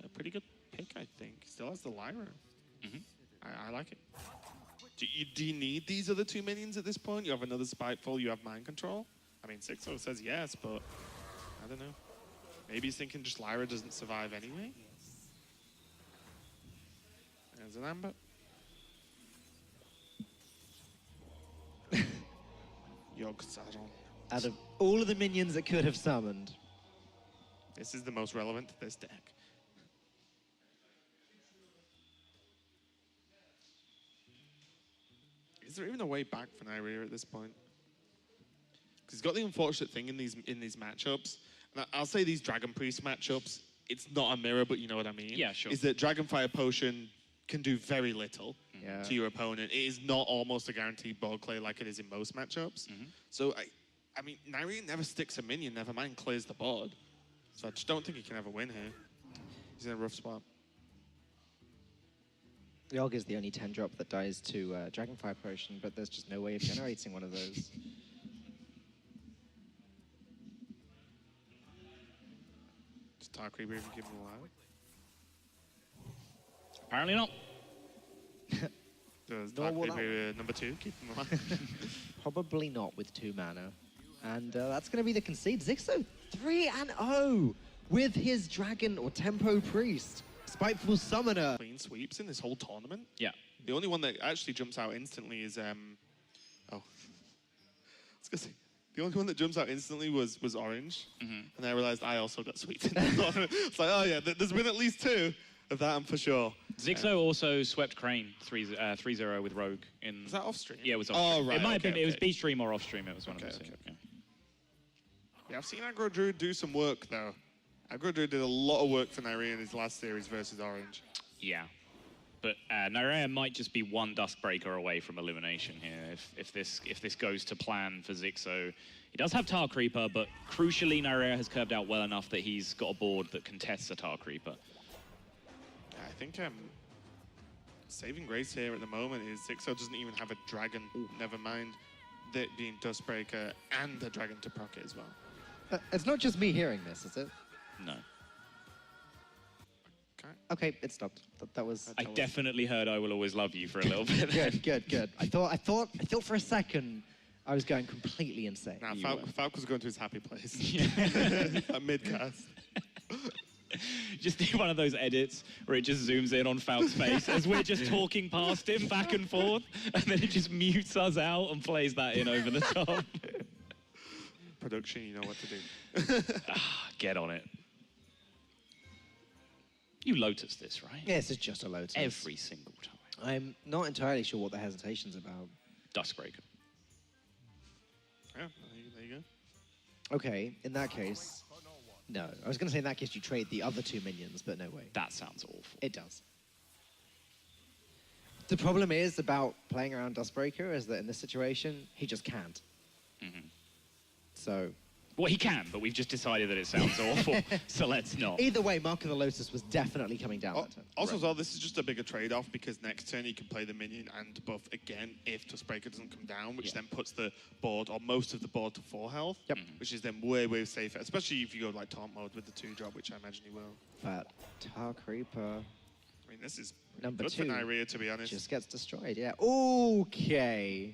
a pretty good pick, I think. Still has the Lyra. I like it. Do you need these other 2 minions at this point? You have another Spiteful, you have Mind Control? I mean, Xixo says yes, but I don't know. Maybe he's thinking just Lyra doesn't survive anyway? There's an Amber. Yogg Saddle. Out of all of the minions it could have summoned. This is the most relevant to this deck. Is there even a way back for Neirea at this point? Because he's got the unfortunate thing in these matchups, and I'll say these Dragon Priest matchups, it's not a mirror, but you know what I mean? Yeah, sure. Is that Dragonfire Potion can do very little to your opponent. It is not almost a guaranteed board clear like it is in most matchups. So, I mean, Neirea never sticks a minion, never mind clears the board. So I just don't think he can ever win here. He's in a rough spot. Yogg is the only 10-drop that dies to Dragonfire Potion, but there's just no way of generating one of those. Does Tar Creeper even keep him alive? Apparently not. Does Tar Creeper number 2 keep him alive? Probably not with 2 mana. And that's going to be the concede. Xixo 3-0 with his Dragon or Tempo Priest. Spiteful Summoner. Clean sweeps in this whole tournament. Yeah. The only one that actually jumps out instantly is I was gonna say the only one that jumps out instantly was Orange, and I realized I also got sweeped in the tournament. It's like, oh yeah, there's been at least 2 of that, I'm for sure. Xixo also swept Crane 3-0 with Rogue in. Was that off stream? Yeah, it was off Oh stream. right. It might have been. Okay. It was B stream or off stream. It was one of those. Okay. Yeah. Yeah, I've seen Aggro Druid do some work though. Aggro Druid did a lot of work for Neirea in his last series versus Orange. Yeah. But Neirea might just be one Duskbreaker away from elimination here if this goes to plan for Xixo. He does have Tar Creeper, but crucially Neirea has curved out well enough that he's got a board that contests a Tar Creeper. I think saving grace here at the moment is Xixo doesn't even have a dragon. Never mind that being Duskbreaker and a dragon to proc it as well. It's not just me hearing this, is it? No. Okay, it stopped. That was. I definitely heard "I Will Always Love You" for a little bit. Good. I thought for a second I was going completely insane. Nah, Falk was going to his happy place. At mid-cast. Just do one of those edits where it just zooms in on Falk's face as we're just talking past him back and forth, and then it just mutes us out and plays that in over the top. Production, you know what to do. Get on it. You Lotus this, right? Yes, it's just a Lotus. Every single time. I'm not entirely sure what the hesitation's about. Duskbreaker. Yeah, there you go. Okay, in that case, no. I was going to say in that case you trade the other 2 minions, but no way. That sounds awful. It does. The problem is about playing around Dustbreaker is that in this situation, he just can't. So... Well, he can, but we've just decided that it sounds awful, so let's not. Either way, Mark of the Lotus was definitely coming down that turn. Also, as well, this is just a bigger trade-off because next turn you can play the minion and buff again if Dustbreaker doesn't come down, which then puts the board, or most of the board, to 4 health, which is then way, way safer, especially if you go like taunt mode with the 2-drop, which I imagine you will. But Tar Creeper... I mean, this is number good 2 for Neirea, to be honest. Just gets destroyed, yeah. Okay.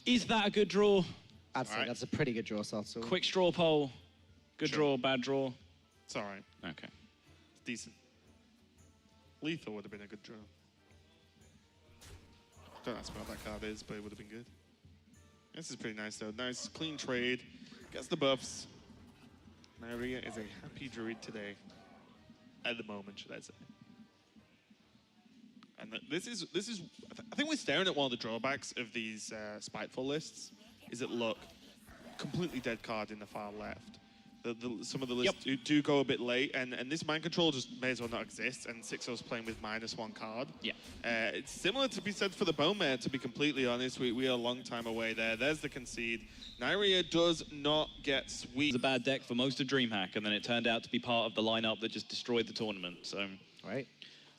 Is that a good draw? I'd say that's a pretty good draw, Sotul. Quick straw poll. Good draw, bad draw? It's all right. Okay. It's decent. Lethal would have been a good draw. Don't ask me what that card is, but it would have been good. This is pretty nice, though. Nice, clean trade. Gets the buffs. Neirea is a happy druid today. At the moment, should I say. And this is. I think we're staring at one of the drawbacks of these Spiteful lists. Is it look completely dead card in the far left. Some of the lists do go a bit late, and this mind control just may as well not exist. And Xixo's playing with -1 card. Yeah, it's similar to be said for the Bone Mare. To be completely honest, we are a long time away there. There's the concede. Neirea does not get sweet. It was a bad deck for most of DreamHack, and then it turned out to be part of the lineup that just destroyed the tournament. So,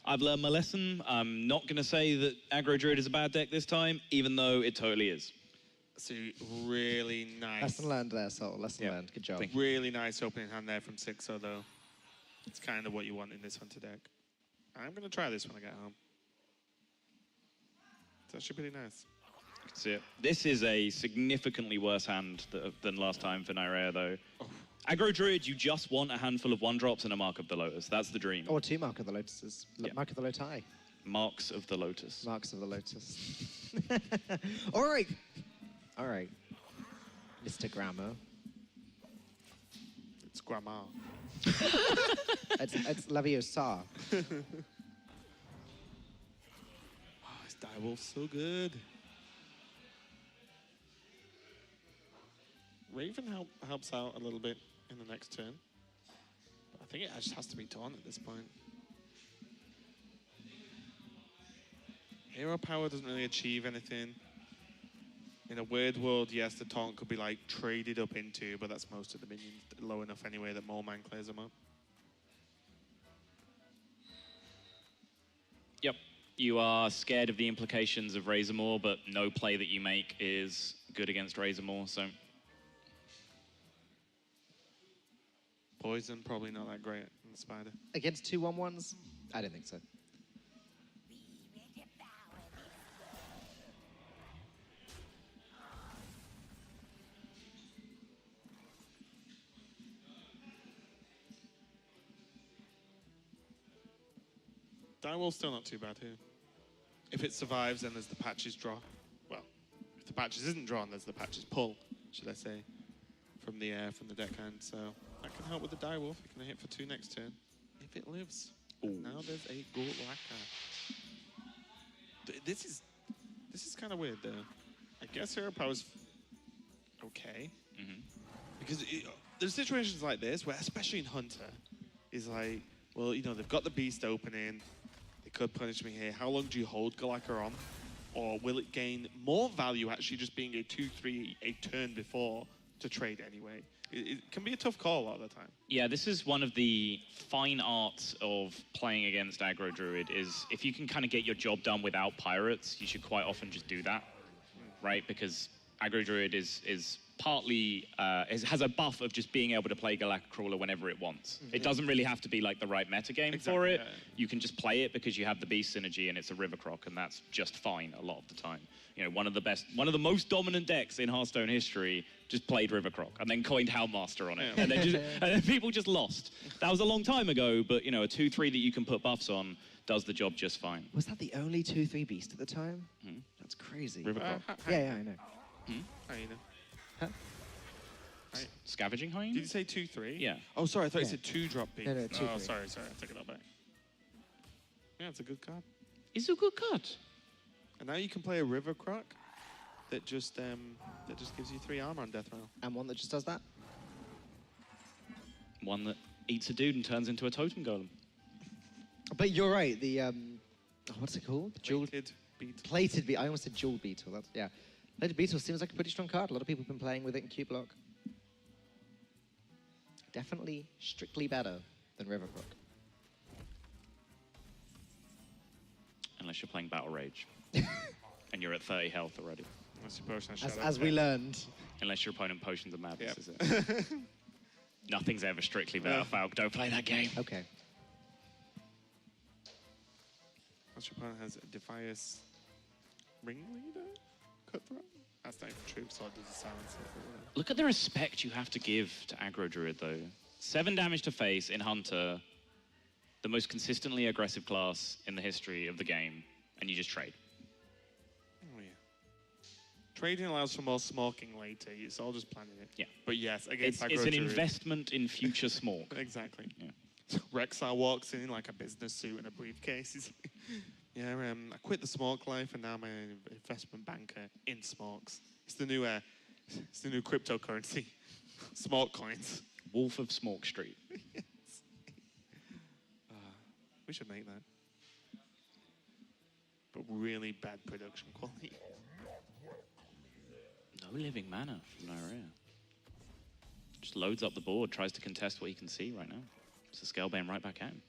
I've learned my lesson. I'm not going to say that Aggro Druid is a bad deck this time, even though it totally is. So really nice. Lesson learned there, Sotul. Lesson learned. Good job. Really nice opening hand there from Xixo, though. It's kind of what you want in this Hunter deck. I'm going to try this when I get home. It's actually pretty nice. You can see it. This is a significantly worse hand than last time for Neirea, though. Aggro Druid, you just want a handful of 1-drops and a Mark of the Lotus. That's the dream. Or 2 Mark of the Lotuses. Mark of the Lotai. Marks of the Lotus. Marks of the Lotus. All right. All right. Mr. Grammar. It's Grammar. it's Leviosa. Oh, this Direwolf's so good. Raven helps out a little bit in the next turn. But I think it just has to be Taunt at this point. Hero power doesn't really achieve anything. In a weird world, yes, the taunt could be like traded up into, but that's most of the minions low enough anyway that more man clears them up. Yep. You are scared of the implications of Razormaw, but no play that you make is good against Razormaw, so... Poison, probably not that great in the Spider. Against 2/1/1s? I don't think so. Direwolf's still not too bad here. If it survives, then there's the patches draw. Well, if the patches isn't drawn, there's the patches pull, should I say, from the deckhand. So that can help with the Direwolf. It can hit for 2 next turn if it lives. Now there's a Gorlaka. This is kind of weird though. I guess hero power's okay. Because there's situations like this where, especially in Hunter, is like, well, you know, they've got the beast opening. They could punish me here. How long do you hold Galaka on? Or will it gain more value actually just being a 2/3 a turn before to trade anyway? It can be a tough call a lot of the time. Yeah, this is one of the fine arts of playing against Aggro Druid, is if you can kind of get your job done without pirates, you should quite often just do that, right? Because Aggro Druid is partly, has a buff of just being able to play Galactic Crawler whenever it wants. It doesn't really have to be like the right metagame for it. You can just play it because you have the beast synergy and it's a River Croc, and that's just fine a lot of the time. You know, one of the most dominant decks in Hearthstone history just played River Croc and then coined Houndmaster on it. And then people just lost. That was a long time ago, but you know, a 2/3 that you can put buffs on does the job just fine. Was that the only 2/3 beast at the time? That's crazy. River Croc. Yeah, I know. Hyena. Huh? Scavenging Hyena? Did you say 2/3? Yeah. Oh, sorry, I thought you said 2-drop beast. No, 2/3. Oh, sorry, I took it all back. Yeah, it's a good card. It's a good card. And now you can play a River Croc that just gives you 3 armor on death row. And one that just does that? One that eats a dude and turns into a totem golem. But you're right, the Oh, what's it called? Plated Beetle. Plated Beetle. I almost said Jewel Beetle. That's, yeah. Plated Beetle seems like a pretty strong card. A lot of people have been playing with it in Q-Block. Definitely strictly better than Rivercrook. Unless you're playing Battle Rage. And you're at 30 health already. As we learned. Unless your opponent Potions of Madness, Yep. is it? Nothing's ever strictly better, Falk. Don't play that game. Okay. Unless your opponent has a Defias Ringleader? Cutthroat? That's not even true, so it does a silence. Look at the respect you have to give to Aggro Druid, though. 7 damage to face in Hunter, the most consistently aggressive class in the history of the game, and you just trade. Oh, yeah. Trading allows for more smoking later. It's all just planning it. Yeah. But yes, against Aggro It's an Druid. investment in future smoke. Exactly. Yeah. Rexar walks in like a business suit and a briefcase. He's like, yeah, I quit the smoke life and now I'm an investment banker in smokes. It's the new cryptocurrency. Smoke coins. Wolf of Smoke Street. Yes. We should make that. But really bad production quality. No living mana from Neirea. Just loads up the board, tries to contest what he can see right now. It's a Scalebane right back at him.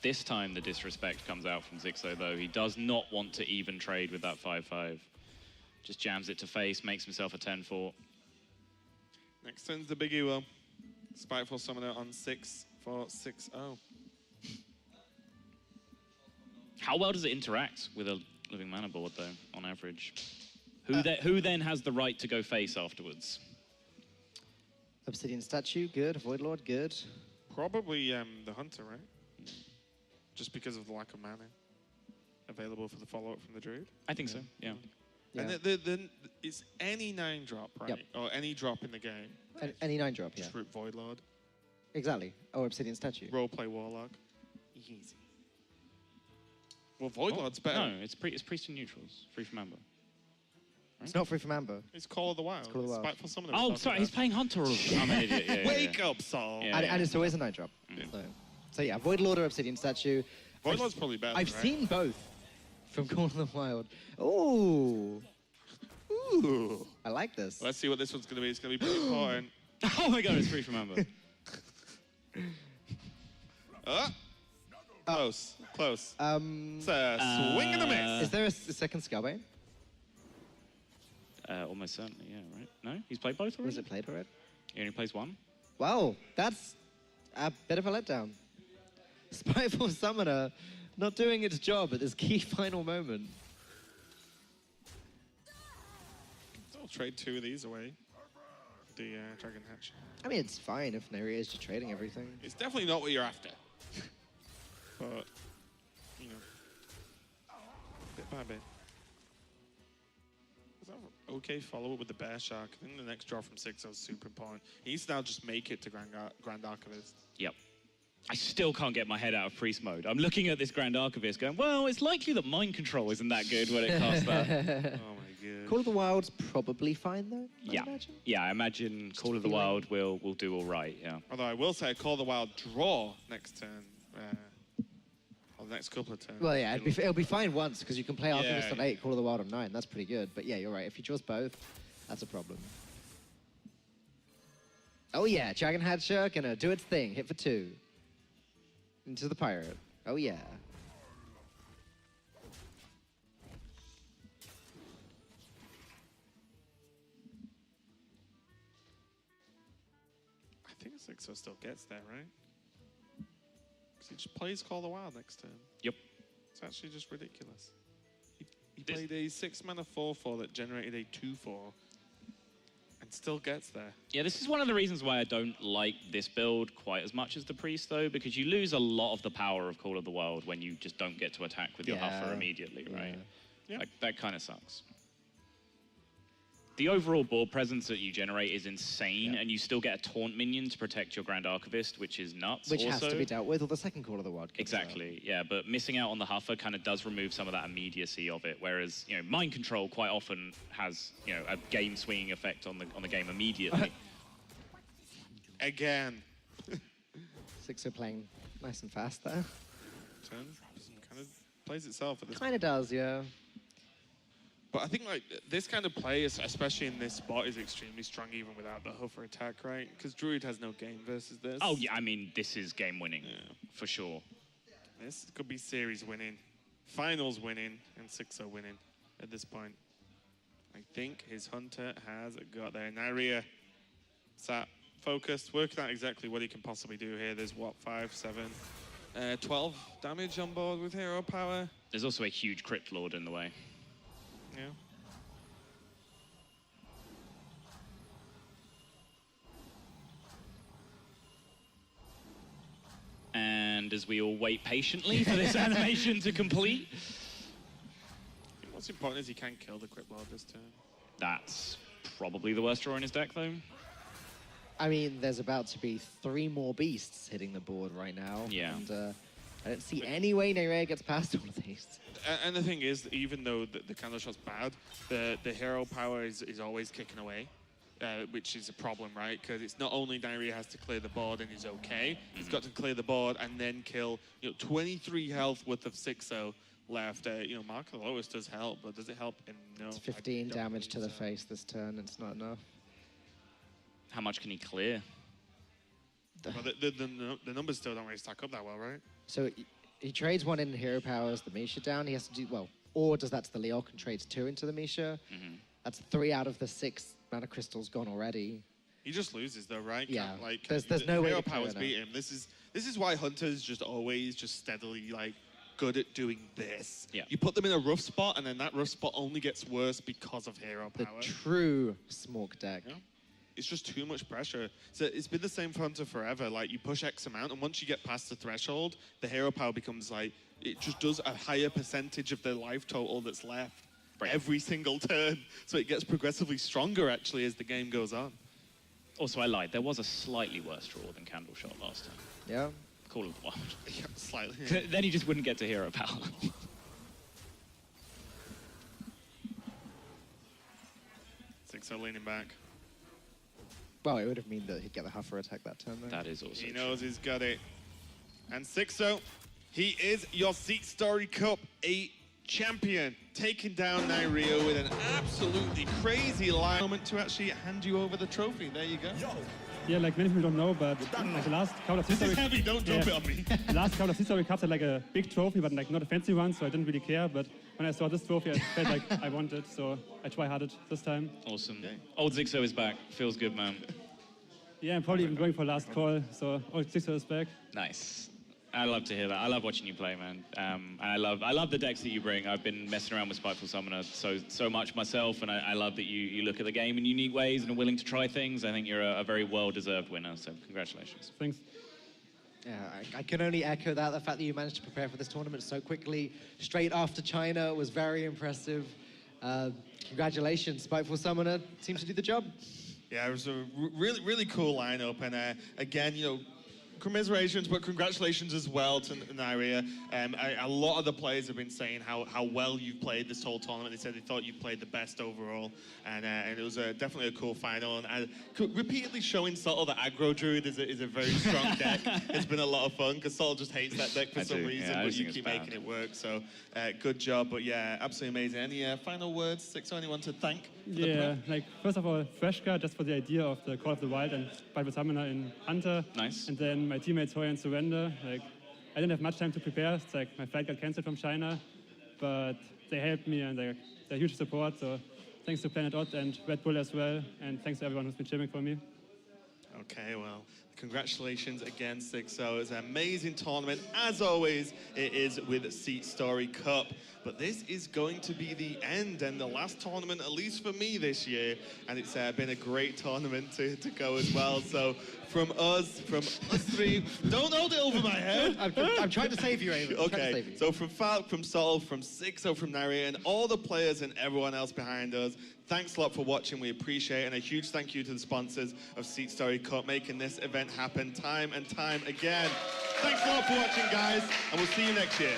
This time the disrespect comes out from Xixo, though. He does not want to even trade with that 5-5. Just jams it to face, makes himself a 10-4. Next turn's the big Uo. Spiteful Summoner on 6 for 6-0. How well does it interact with a living mana board, though, on average? Who then has the right to go face afterwards? Obsidian Statue, good. Void Lord, good. Probably the Hunter, right? Just because of the lack of mana available for the follow-up from the Druid. I think so, yeah. And it's any 9-drop, right? Yep. Or any drop in the game. Any 9-drop, yeah. Just root Void Lord. Exactly. Or Obsidian Statue. Roleplay Warlock. Easy. Well, Void Lord's better. No, it's Priest and Neutrals, free from Amber. It's not free from Amber. It's Call of the Wild. It's Call of the Wild. Spiteful Summoner. Oh, sorry, he's playing Hunter. I'm an idiot. Yeah, Wake up, Saul. Yeah. And it's always a 9-drop. So yeah, Void Lord or Obsidian Statue. Void Lord's probably better, I've right? seen both from Call of the Wild. Ooh. Ooh. I like this. Let's see what this one's going to be. It's going to be pretty important. Oh my god, it's free from Amber. Close. Close. Is It's a swing and a miss. there a second Scalebane? Almost certainly, yeah, right? No? He's played both already? Was it played already? He only plays one? Wow, that's a bit of a letdown. Spiteful Summoner not doing its job at this key final moment. I'll trade 2 of these away. The Dragon Hatch. I mean, it's fine if Neirea is just trading everything. It's definitely not what you're after. But, you know, bit by bit. Is that okay follow-up with the Bear Shark? I think the next draw from Xixo is super important. He needs to now just make it to Grand Archivist. Yep. I still can't get my head out of Priest mode. I'm looking at this Grand Archivist going, well, it's likely that Mind Control isn't that good when it casts that. Oh my god. Call of the Wild's probably fine, though, I imagine. Yeah, I imagine Call of the Wild will do all right, yeah. Although I will say, Call of the Wild draw next turn. Or the next couple of turns. Well, yeah, it'll be fine once, because you can play Archivist on yeah. 8, Call of the Wild on 9. That's pretty good. But yeah, you're right. If he draws both, that's a problem. Oh yeah, Dragon Hatcher gonna do its thing. Hit for 2. Into the Pirate. Oh yeah. I think Xixo still gets there, right? Because he just plays Call of the Wild next turn. Yep. It's actually just ridiculous. He played a 6-mana 4/4 that generated a 2/4 and still gets there. Yeah, this is one of the reasons why I don't like this build quite as much as the Priest, though, because you lose a lot of the power of Call of the Wild when you just don't get to attack with your Huffer immediately, right? Yeah. Like, that kind of sucks. the overall board presence that you generate is insane, and you still get a taunt minion to protect your Grand Archivist, which is nuts. Which has to be dealt with, or the second Call of the Wild. Exactly, yeah, but missing out on the Huffer kind of does remove some of that immediacy of it, whereas, you know, Mind Control quite often has, you know, a game-swinging effect on the game immediately. Again. Xixo playing nice and fast there. Turns, kind of plays itself at this Kind of does, yeah. But I think like this kind of play, especially in this spot, is extremely strong even without the hover attack, right? Because Druid has no game versus this. Oh yeah, I mean, this is game winning, for sure. This could be series winning, finals winning, and Xixo winning at this point. I think his Hunter has got there. Neirea sat focused, working out exactly what he can possibly do here. There's what, 5, 7, 12 damage on board with hero power. There's also a huge Crypt Lord in the way. Yeah. And as we all wait patiently for this animation to complete. What's important is he can kill the Crypt Lord this turn. That's probably the worst draw in his deck, though. I mean, there's about to be 3 more beasts hitting the board right now. Yeah. And I don't see any way Neirea gets past all of these. And the thing is, even though the candle shot's bad, the hero power is always kicking away, which is a problem, right? Because it's not only Neirea has to clear the board and is okay, he's got to clear the board and then kill, 23 health worth of Xixo left. Mark of the Lowest does help, but does it help him? No. It's 15 damage to the face this turn. It's not enough. How much can he clear? Well, the numbers still don't really stack up that well, right? So he trades 1 in hero powers, the Misha down. He has to do, well, or does that to the Leok and trades 2 into the Misha. That's 3 out of the 6 mana crystals gone already. He just loses though, right? Yeah. There's no way hero to powers beat him. This is why Hunters just always just steadily good at doing this. Yeah. You put them in a rough spot, and then that rough spot only gets worse because of hero power. The true Smork deck. Yeah. It's just too much pressure. So it's been the same for Hunter forever. Like, you push X amount, and once you get past the threshold, the hero power becomes it just does a higher percentage of the life total that's left every single turn. So it gets progressively stronger, actually, as the game goes on. Also, I lied. There was a slightly worse draw than Candle Shot last time. Yeah. Call of the Wild. Yeah, slightly. Then he just wouldn't get to hero power. Xixo leaning back. Well, it would have mean that he'd get the Huffer attack that turn, though. That is also He knows he's got it. And Xixo, he is your SeatStory Cup 8 champion, taking down Neirea with an absolutely crazy line moment to actually hand you over the trophy. There you go. Yeah, like many people don't know, but like the last couple of This is heavy, don't drop it on me. The last couple of SeatStory Cups had like a big trophy, but like not a fancy one, so I didn't really care. But when I saw this trophy, I felt like I want it, so I try-harded this time. awesome. Old Xixo is back. Feels good, man. Yeah, I'm probably even going for last call, so old Xixo is back. Nice. I love to hear that. I love watching you play, man. And I love the decks that you bring. I've been messing around with Spiteful Summoner so much myself, and I love that you look at the game in unique ways and are willing to try things. I think you're a very well-deserved winner, so congratulations. Thanks. Yeah, I can only echo that. The fact that you managed to prepare for this tournament so quickly, straight after China, was very impressive. Congratulations, Spiteful Summoner seems to do the job. Yeah, it was a really, really cool lineup. And again, commiserations, but congratulations as well to Neirea. A lot of the players have been saying how well you've played this whole tournament. They said they thought you played the best overall, and it was definitely a cool final. And repeatedly showing Sottle that aggro druid is a very strong deck. It's been a lot of fun because Sottle just hates that deck for some reason, but you keep making it work. So good job. But yeah, absolutely amazing. Any final words, Xixo? Anyone to thank? Yeah, like first of all, Freshka, just for the idea of the Call of the Wild and Spiteful Summoner in Hunter. Nice. And then my teammates Hoya and Surrender. Like, I didn't have much time to prepare. It's like my flight got cancelled from China, but they helped me and they're huge support. So thanks to Planet Odd and Red Bull as well, and thanks to everyone who's been cheering for me. Okay, well, congratulations again, Xixo. It's an amazing tournament. As always, it is with SeatStory Cup. But this is going to be the end and the last tournament, at least for me this year. And it's been a great tournament to go as well. So from us three, don't hold it over my head. I'm trying to save you, Ava. Okay, so from Falk, from Sol, from Xixo, from Neirea, and all the players and everyone else behind us, Thanks a lot for watching. We appreciate it. And a huge thank you to the sponsors of SeatStory Cup, making this event happen time and time again. Thanks a lot for watching, guys, and we'll see you next year.